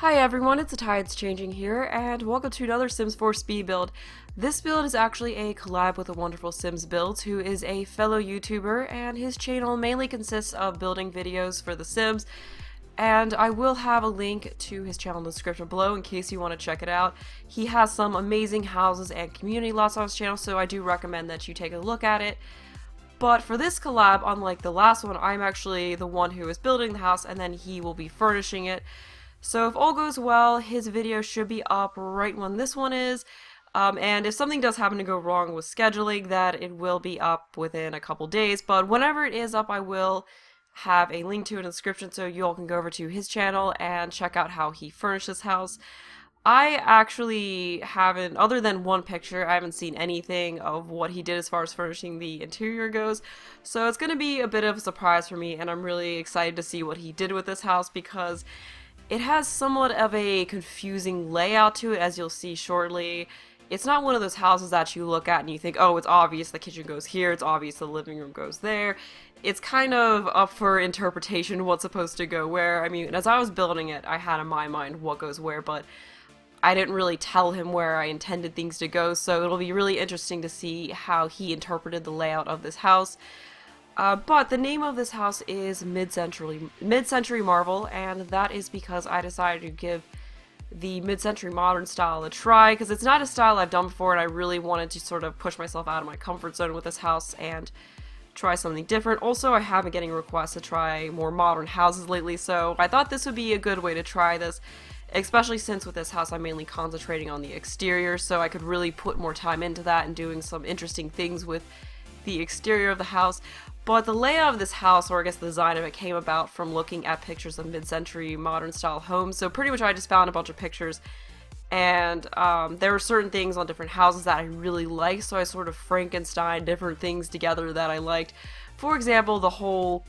Hi everyone, it's TheTidesChanging here, and welcome to another Sims 4 speed build. This build is actually a collab with a wonderful Sims Builds, who is a fellow YouTuber, and his channel mainly consists of building videos for The Sims, and I will have a link to his channel in the description below in case you want to check it out. He has some amazing houses and community lots on his channel, so I do recommend that you take a look at it. But for this collab, unlike the last one, I'm actually the one who is building the house, and then he will be furnishing it. So if all goes well, his video should be up right when this one is, and if something does happen to go wrong with scheduling, that it will be up within a couple days, but whenever it is up, I will have a link to it in the description so you all can go over to his channel and check out how he furnished this house. I actually haven't, other than one picture, I haven't seen anything of what he did as far as furnishing the interior goes, so it's going to be a bit of a surprise for me, and I'm really excited to see what he did with this house because it has somewhat of a confusing layout to it, as you'll see shortly. It's not one of those houses that you look at and you think, oh, it's obvious the kitchen goes here, it's obvious the living room goes there. It's kind of up for interpretation what's supposed to go where. I mean, as I was building it, I had in my mind what goes where, but I didn't really tell him where I intended things to go, so it'll be really interesting to see how he interpreted the layout of this house. But the name of this house is Mid-Century Marvel, and that is because I decided to give the mid-century modern style a try, because it's not a style I've done before, and I really wanted to sort of push myself out of my comfort zone with this house and try something different. Also, I have been getting requests to try more modern houses lately, so I thought this would be a good way to try this, especially since with this house I'm mainly concentrating on the exterior, so I could really put more time into that and doing some interesting things with the exterior of the house. But the layout of this house, or I guess the design of it, came about from looking at pictures of mid-century modern style homes. So pretty much I just found a bunch of pictures, and there were certain things on different houses that I really liked, so I sort of Frankenstein different things together that I liked. For example, the whole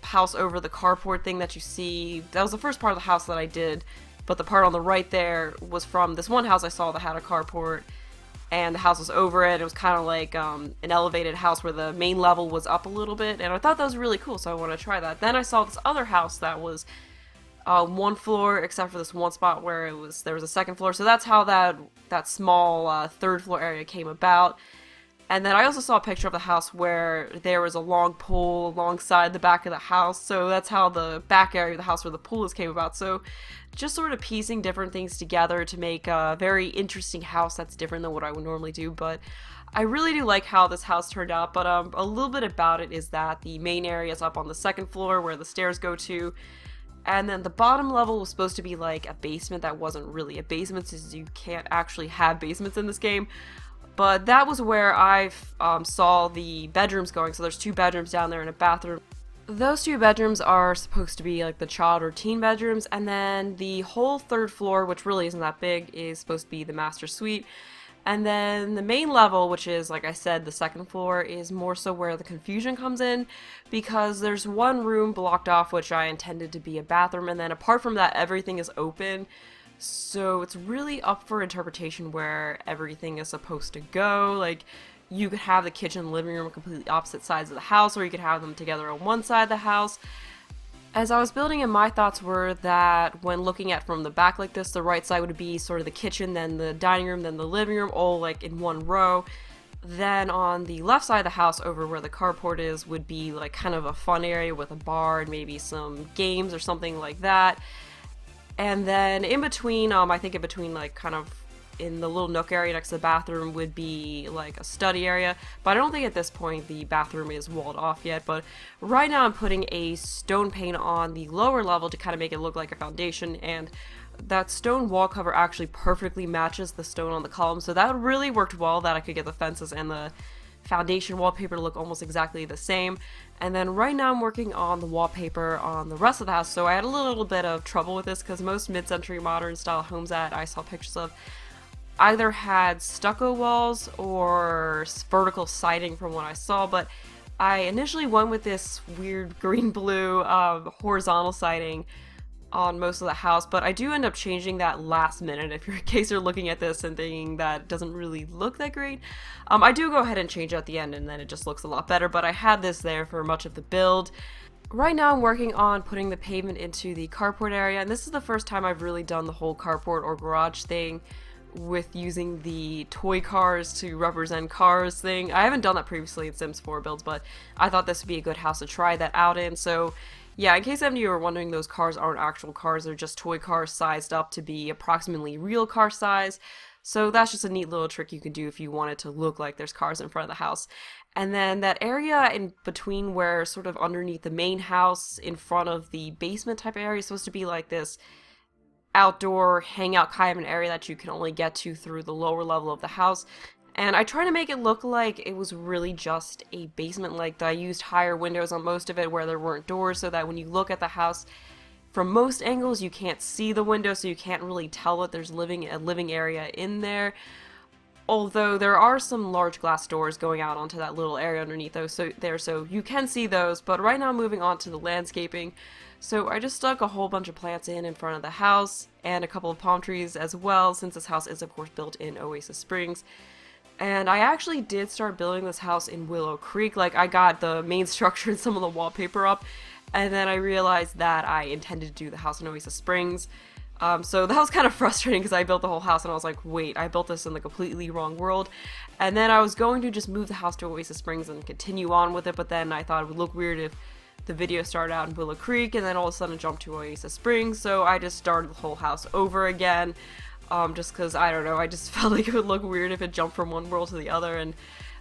house over the carport thing that you see, that was the first part of the house that I did, but the part on the right there was from this one house I saw that had a carport, and the house was over it. It was kind of like an elevated house where the main level was up a little bit, and I thought that was really cool, so I wanted to try that. Then I saw this other house that was one floor, except for this one spot where there was a second floor, so that's how that small third floor area came about. And then I also saw a picture of the house where there was a long pool alongside the back of the house, so that's how the back area of the house where the pool is came about. So just sort of piecing different things together to make a very interesting house that's different than what I would normally do. But I really do like how this house turned out, but a little bit about it is that the main area is up on the second floor where the stairs go to, and then the bottom level was supposed to be like a basement that wasn't really a basement, since you can't actually have basements in this game. But that was where I saw the bedrooms going, so there's two bedrooms down there and a bathroom. Those two bedrooms are supposed to be like the child or teen bedrooms, and then the whole third floor, which really isn't that big, is supposed to be the master suite. And then the main level, which is, like I said, the second floor, is more so where the confusion comes in, because there's one room blocked off which I intended to be a bathroom, and then apart from that everything is open. So it's really up for interpretation where everything is supposed to go. Like, you could have the kitchen and living room completely opposite sides of the house, or you could have them together on one side of the house. As I was building it, my thoughts were that when looking at from the back like this, the right side would be sort of the kitchen, then the dining room, then the living room, all like in one row. Then on the left side of the house, over where the carport is, would be like kind of a fun area with a bar and maybe some games or something like that. And then in between, I think in between, like, kind of in the little nook area next to the bathroom would be, like, a study area. But I don't think at this point the bathroom is walled off yet. But right now I'm putting a stone pane on the lower level to kind of make it look like a foundation. And that stone wall cover actually perfectly matches the stone on the column. So that really worked well, that I could get the fences and the foundation wallpaper to look almost exactly the same. And then right now I'm working on the wallpaper on the rest of the house, so I had a little bit of trouble with this because most mid-century modern style homes that I saw pictures of either had stucco walls or vertical siding from what I saw, but I initially went with this weird green-blue horizontal siding on most of the house, but I do end up changing that last minute if you're in case you're looking at this and thinking that doesn't really look that great. I do go ahead and change it at the end and then it just looks a lot better, but I had this there for much of the build. Right now I'm working on putting the pavement into the carport area, and this is the first time I've really done the whole carport or garage thing with using the toy cars to represent cars thing. I haven't done that previously in Sims 4 builds, but I thought this would be a good house to try that out in. So yeah, in case any of you are wondering, those cars aren't actual cars, they're just toy cars sized up to be approximately real car size. So that's just a neat little trick you can do if you want it to look like there's cars in front of the house. And then that area in between where sort of underneath the main house in front of the basement type area is supposed to be like this outdoor hangout kind of an area that you can only get to through the lower level of the house. And I try to make it look like it was really just a basement, like I used higher windows on most of it where there weren't doors, so that when you look at the house from most angles you can't see the window, so you can't really tell that there's a living area in there. Although there are some large glass doors going out onto that little area underneath those, so you can see those. But right now moving on to the landscaping. So I just stuck a whole bunch of plants in front of the house and a couple of palm trees as well, since this house is of course built in Oasis Springs. And I actually did start building this house in Willow Creek. Like, I got the main structure and some of the wallpaper up, and then I realized that I intended to do the house in Oasis Springs. So that was kind of frustrating because I built the whole house and I was like, wait, I built this in the completely wrong world. And then I was going to just move the house to Oasis Springs and continue on with it, but then I thought it would look weird if the video started out in Willow Creek and then all of a sudden jumped to Oasis Springs, so I just started the whole house over again. Just because, I don't know, I just felt like it would look weird if it jumped from one world to the other, and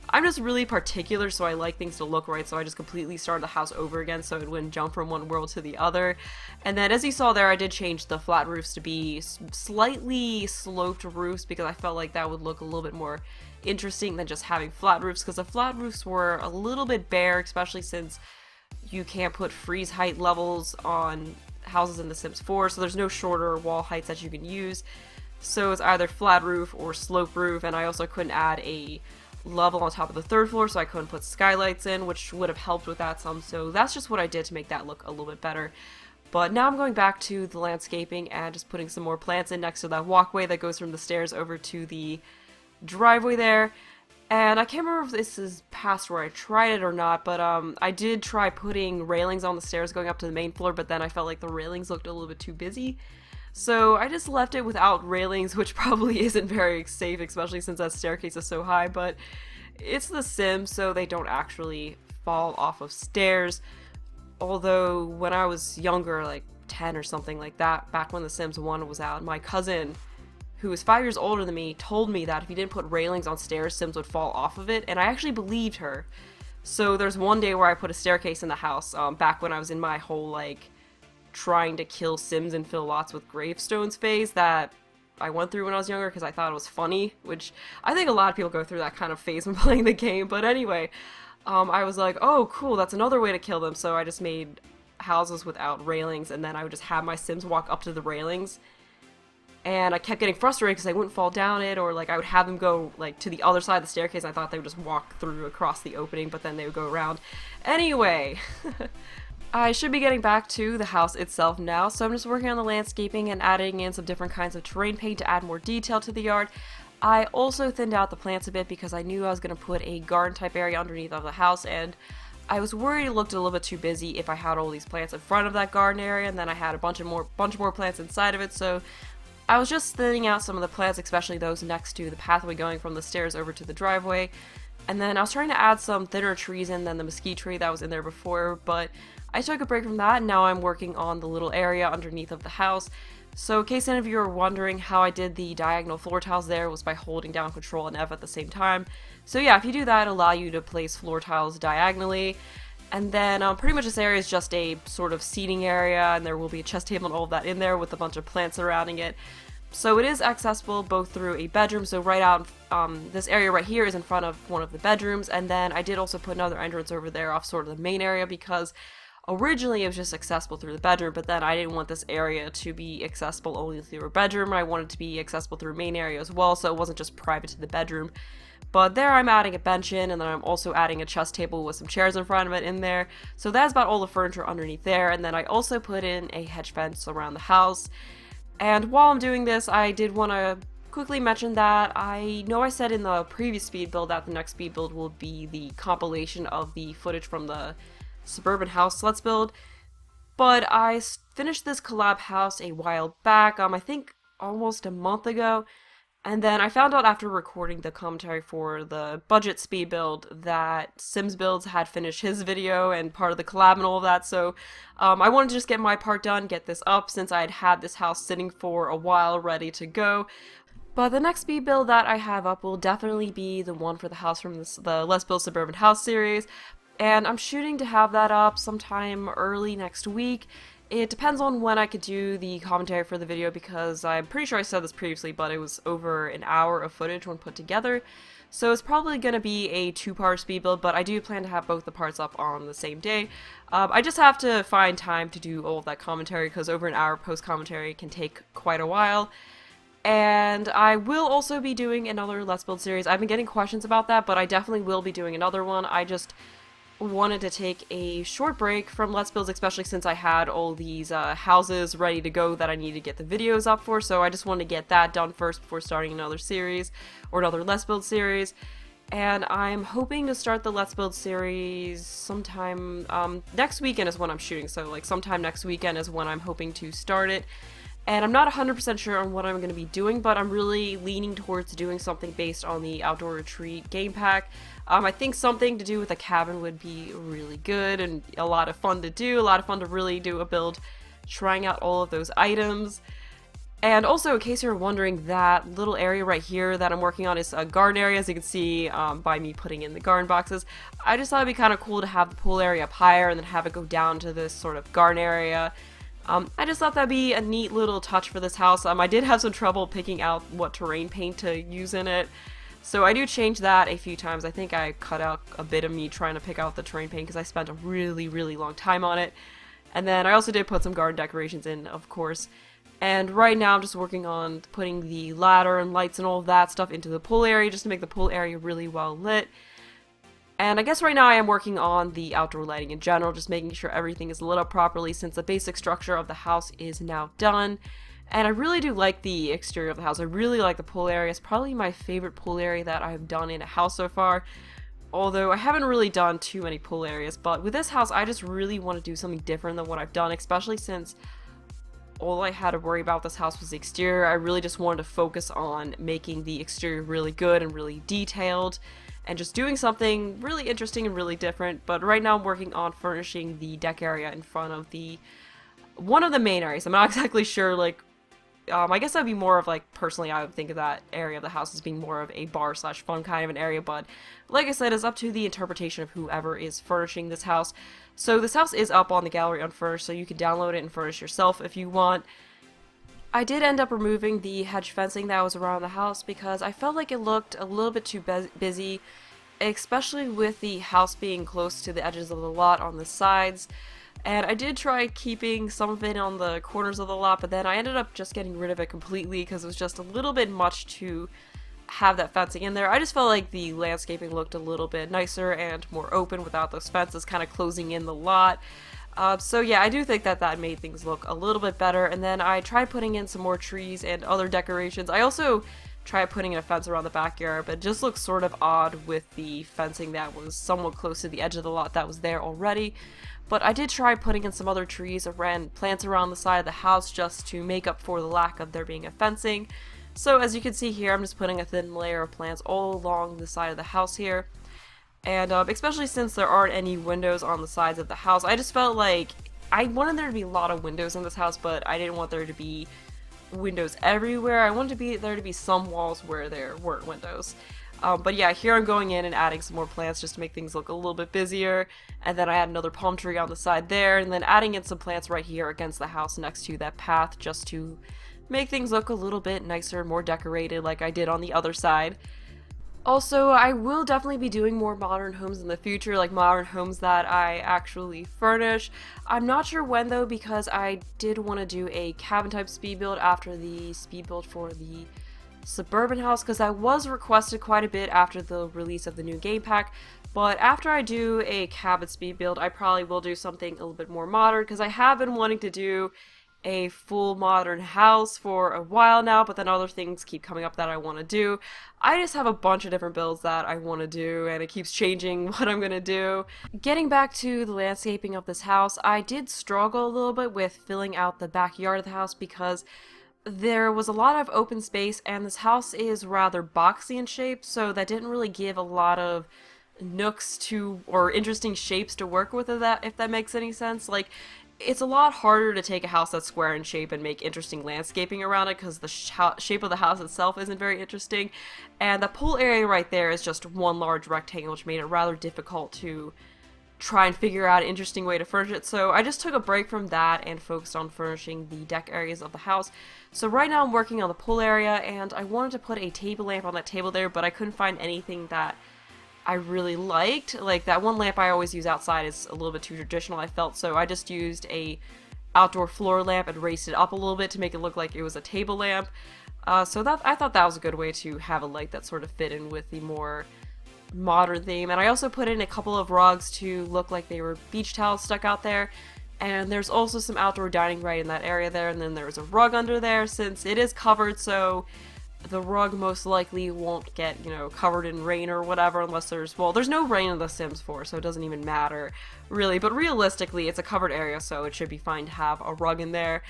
I'm just really particular, so I like things to look right, so I just completely started the house over again so it wouldn't jump from one world to the other. And then, as you saw there, I did change the flat roofs to be slightly sloped roofs because I felt like that would look a little bit more interesting than just having flat roofs, because the flat roofs were a little bit bare, especially since you can't put freeze height levels on houses in The Sims 4, so there's no shorter wall heights that you can use. So it's either flat roof or slope roof, and I also couldn't add a level on top of the third floor, so I couldn't put skylights in, which would have helped with that some, so that's just what I did to make that look a little bit better. But now I'm going back to the landscaping and just putting some more plants in next to that walkway that goes from the stairs over to the driveway there. And I can't remember if this is past where I tried it or not, but I did try putting railings on the stairs going up to the main floor, but then I felt like the railings looked a little bit too busy. So I just left it without railings, which probably isn't very safe, especially since that staircase is so high, but it's The Sims, so they don't actually fall off of stairs. Although when I was younger, like 10 or something like that, back when The Sims 1 was out, my cousin, who was 5 years older than me, told me that if you didn't put railings on stairs, Sims would fall off of it, and I actually believed her. So there's one day where I put a staircase in the house, back when I was in my whole, like, trying to kill Sims and fill lots with gravestones phase that I went through when I was younger because I thought it was funny, which I think a lot of people go through that kind of phase when playing the game, but anyway, I was like, oh cool, that's another way to kill them, so I just made houses without railings, and then I would just have my Sims walk up to the railings, and I kept getting frustrated because they wouldn't fall down it, or like I would have them go like to the other side of the staircase. I thought they would just walk through across the opening, but then they would go around. Anyway, I should be getting back to the house itself now, so I'm just working on the landscaping and adding in some different kinds of terrain paint to add more detail to the yard. I also thinned out the plants a bit because I knew I was going to put a garden type area underneath of the house, and I was worried it looked a little bit too busy if I had all these plants in front of that garden area, and then I had a bunch more plants inside of it, so I was just thinning out some of the plants, especially those next to the pathway going from the stairs over to the driveway. And then I was trying to add some thinner trees in than the mesquite tree that was in there before, but I took a break from that, and now I'm working on the little area underneath of the house. So in case any of you are wondering how I did the diagonal floor tiles there, was by holding down Control and F at the same time. So yeah, if you do that, it'll allow you to place floor tiles diagonally. And then pretty much this area is just a sort of seating area, and there will be a chess table and all of that in there with a bunch of plants surrounding it. So it is accessible both through a bedroom, so right out, this area right here is in front of one of the bedrooms, and then I did also put another entrance over there off sort of the main area because originally it was just accessible through the bedroom, but then I didn't want this area to be accessible only through a bedroom. I wanted it to be accessible through a main area as well, so it wasn't just private to the bedroom. But there I'm adding a bench in, and then I'm also adding a chess table with some chairs in front of it in there. So that's about all the furniture underneath there, and then I also put in a hedge fence around the house. And while I'm doing this, I did want to quickly mention that I know I said in the previous speed build that the next speed build will be the compilation of the footage from the suburban house let's build. But I finished this collab house a while back, I think almost a month ago, and then I found out after recording the commentary for the budget speed build that Sims Builds had finished his video and part of the collab and all of that, so I wanted to just get my part done, get this up, since I had had this house sitting for a while ready to go. But the next speed build that I have up will definitely be the one for the house from the Let's Build Suburban House series, and I'm shooting to have that up sometime early next week. It depends on when I could do the commentary for the video, because I'm pretty sure I said this previously, but it was over an hour of footage when put together. So it's probably going to be a two-part speed build, but I do plan to have both the parts up on the same day. I just have to find time to do all of that commentary, because over an hour post-commentary can take quite a while. And I will also be doing another Let's Build series. I've been getting questions about that, but I definitely will be doing another one. I just wanted to take a short break from Let's Builds, especially since I had all these houses ready to go that I need to get the videos up for, so I just wanted to get that done first before starting another series, or another Let's Build series. And I'm hoping to start the Let's Build series sometime, next weekend is when I'm shooting, so like sometime next weekend is when I'm hoping to start it. And I'm not 100% sure on what I'm going to be doing, but I'm really leaning towards doing something based on the Outdoor Retreat game pack. I think something to do with a cabin would be really good and a lot of fun to do, a lot of fun to really do a build, trying out all of those items. And also, in case you're wondering, that little area right here that I'm working on is a garden area, as you can see by me putting in the garden boxes. I just thought it'd be kind of cool to have the pool area up higher and then have it go down to this sort of garden area. I just thought that'd be a neat little touch for this house. I did have some trouble picking out what terrain paint to use in it, so I do change that a few times. I think I cut out a bit of me trying to pick out the terrain paint because I spent a really, really long time on it. And then I also did put some garden decorations in, of course. And right now I'm just working on putting the ladder and lights and all of that stuff into the pool area just to make the pool area really well lit. And I guess right now I am working on the outdoor lighting in general, just making sure everything is lit up properly since the basic structure of the house is now done. And I really do like the exterior of the house. I really like the pool area. It's probably my favorite pool area that I've done in a house so far. Although I haven't really done too many pool areas, but with this house I just really want to do something different than what I've done, especially since all I had to worry about this house was the exterior. I really just wanted to focus on making the exterior really good and really detailed, and just doing something really interesting and really different. But right now I'm working on furnishing the deck area in front of one of the main areas. I'm not exactly sure, like, I guess that'd be more of, like, personally I would think of that area of the house as being more of a bar slash fun kind of an area, but like I said, it's up to the interpretation of whoever is furnishing this house. So this house is up on the gallery unfurnished, so you can download it and furnish yourself if you want. I did end up removing the hedge fencing that was around the house because I felt like it looked a little bit too busy, especially with the house being close to the edges of the lot on the sides. And I did try keeping some of it on the corners of the lot, but then I ended up just getting rid of it completely because it was just a little bit much to have that fencing in there. I just felt like the landscaping looked a little bit nicer and more open without those fences kind of closing in the lot. So yeah, I do think that that made things look a little bit better. And then I tried putting in some more trees and other decorations. I also tried putting in a fence around the backyard, but it just looks sort of odd with the fencing that was somewhat close to the edge of the lot that was there already. But I did try putting in some other trees and plants around the side of the house just to make up for the lack of there being a fencing. So as you can see here, I'm just putting a thin layer of plants all along the side of the house here. And especially since there aren't any windows on the sides of the house, I just felt like I wanted there to be a lot of windows in this house, but I didn't want there to be windows everywhere. I wanted there to be some walls where there weren't windows. But yeah, here I'm going in and adding some more plants just to make things look a little bit busier. And then I add another palm tree on the side there, and then adding in some plants right here against the house next to that path just to make things look a little bit nicer and more decorated like I did on the other side. Also, I will definitely be doing more modern homes in the future, like modern homes that I actually furnish. I'm not sure when though, because I did want to do a cabin type speed build after the speed build for the suburban house, because that was requested quite a bit after the release of the new game pack. But after I do a cabin speed build, I probably will do something a little bit more modern, because I have been wanting to do a full modern house for a while now, but then other things keep coming up that I want to do. I just have a bunch of different builds that I want to do, and it keeps changing what I'm going to do. Getting back to the landscaping of this house, I did struggle a little bit with filling out the backyard of the house because there was a lot of open space, and this house is rather boxy in shape, so that didn't really give a lot of nooks to, or interesting shapes to work with, if that makes any sense. Like, it's a lot harder to take a house that's square in shape and make interesting landscaping around it because the shape of the house itself isn't very interesting. And the pool area right there is just one large rectangle, which made it rather difficult to try and figure out an interesting way to furnish it. So I just took a break from that and focused on furnishing the deck areas of the house. So right now I'm working on the pool area, and I wanted to put a table lamp on that table there, but I couldn't find anything that I really liked. Like, that one lamp I always use outside is a little bit too traditional, I felt, so I just used a outdoor floor lamp and raised it up a little bit to make it look like it was a table lamp. So I thought that was a good way to have a light that sort of fit in with the more modern theme. And I also put in a couple of rugs to look like they were beach towels stuck out there. And there's also some outdoor dining right in that area there, and then there's a rug under there since it is covered, so the rug most likely won't get, you know, covered in rain or whatever unless there's no rain in The Sims 4, so it doesn't even matter, really. But realistically, it's a covered area, so it should be fine to have a rug in there.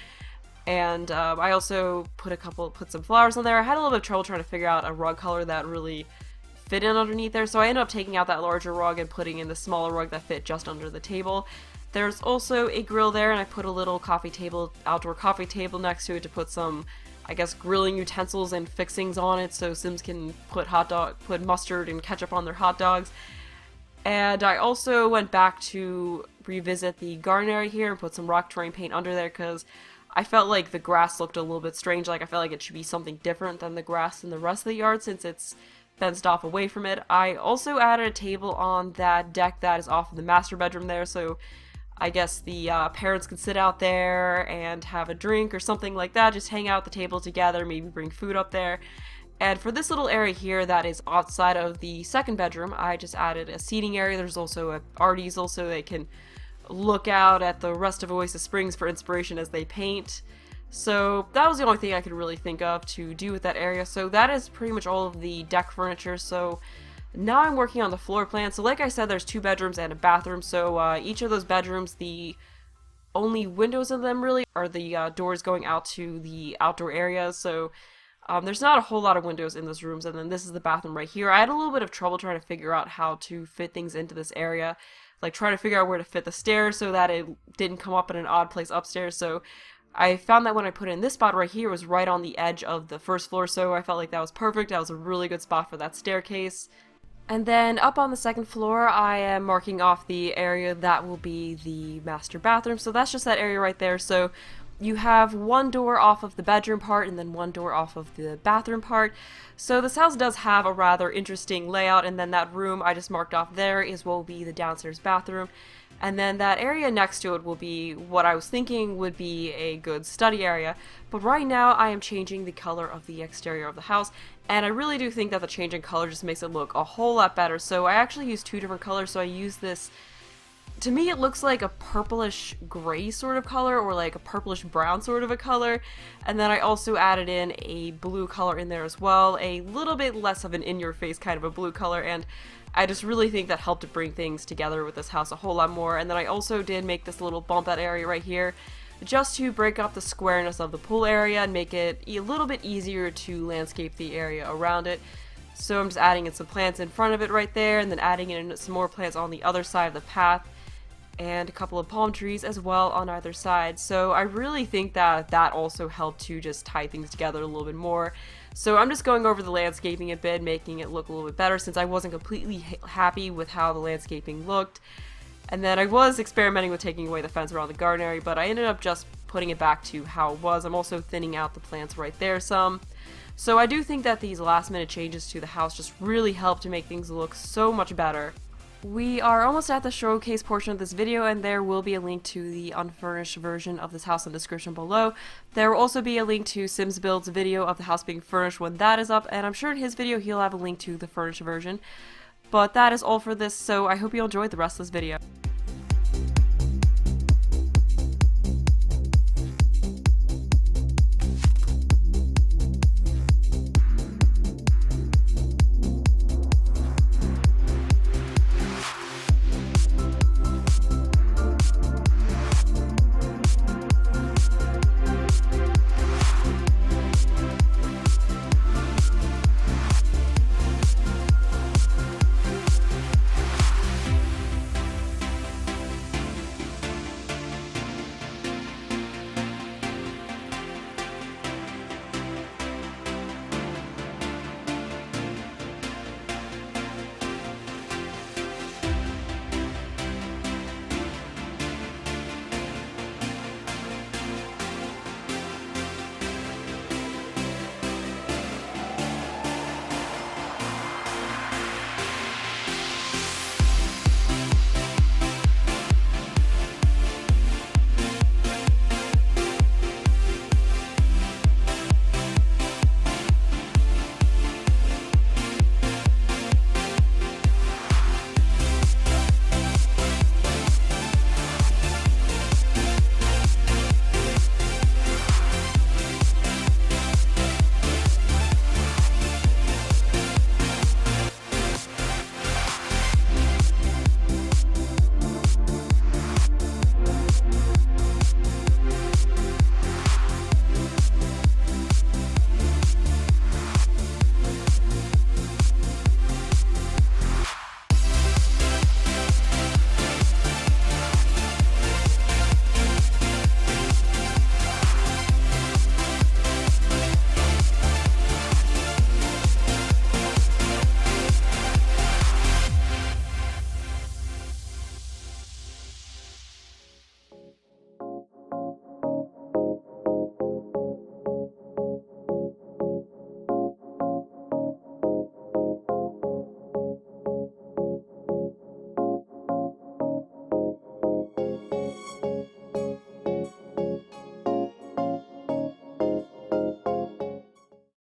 And I also put some flowers on there. I had a little bit of trouble trying to figure out a rug color that really fit in underneath there, so I ended up taking out that larger rug and putting in the smaller rug that fit just under the table. There's also a grill there, and I put a little outdoor coffee table next to it to put some, I guess, grilling utensils and fixings on it so Sims can put mustard and ketchup on their hot dogs. And I also went back to revisit the garden area here and put some rock terrain paint under there because I felt like the grass looked a little bit strange. Like, I felt like it should be something different than the grass in the rest of the yard since it's fenced off away from it. I also added a table on that deck that is off in the master bedroom there, so I guess the parents could sit out there and have a drink or something like that, just hang out at the table together, maybe bring food up there. And for this little area here that is outside of the second bedroom, I just added a seating area. There's also a art easel so they can look out at the rest of Oasis Springs for inspiration as they paint. So that was the only thing I could really think of to do with that area. So that is pretty much all of the deck furniture. So now I'm working on the floor plan. So like I said, there's 2 bedrooms and a bathroom. So each of those bedrooms, the only windows in them really are the doors going out to the outdoor areas. So there's not a whole lot of windows in those rooms. And then this is the bathroom right here. I had a little bit of trouble trying to figure out how to fit things into this area. Like trying to figure out where to fit the stairs so that it didn't come up in an odd place upstairs. So I found that when I put it in this spot right here, it was right on the edge of the first floor. So I felt like that was perfect. That was a really good spot for that staircase. And then up on the second floor, I am marking off the area that will be the master bathroom. So that's just that area right there. So you have one door off of the bedroom part and then one door off of the bathroom part. So this house does have a rather interesting layout, and then that room I just marked off there is what will be the downstairs bathroom. And then that area next to it will be what I was thinking would be a good study area. But right now I am changing the color of the exterior of the house, and I really do think that the change in color just makes it look a whole lot better. So I actually used 2 different colors. So I used this, to me it looks like a purplish gray sort of color, or like a purplish brown sort of a color. And then I also added in a blue color in there as well, a little bit less of an in-your-face kind of a blue color, and I just really think that helped to bring things together with this house a whole lot more. And then I also did make this little bump out area right here just to break up the squareness of the pool area and make it a little bit easier to landscape the area around it. So I'm just adding in some plants in front of it right there, and then adding in some more plants on the other side of the path, and a couple of palm trees as well on either side. So I really think that that also helped to just tie things together a little bit more. So I'm just going over the landscaping a bit, making it look a little bit better since I wasn't completely happy with how the landscaping looked. And then I was experimenting with taking away the fence around the garden area, but I ended up just putting it back to how it was. I'm also thinning out the plants right there some. So I do think that these last minute changes to the house just really helped to make things look so much better. We are almost at the showcase portion of this video, and there will be a link to the unfurnished version of this house in the description below. There will also be a link to Sims Build's video of the house being furnished when that is up, and I'm sure in his video he'll have a link to the furnished version. But that is all for this, so I hope you enjoyed the rest of this video.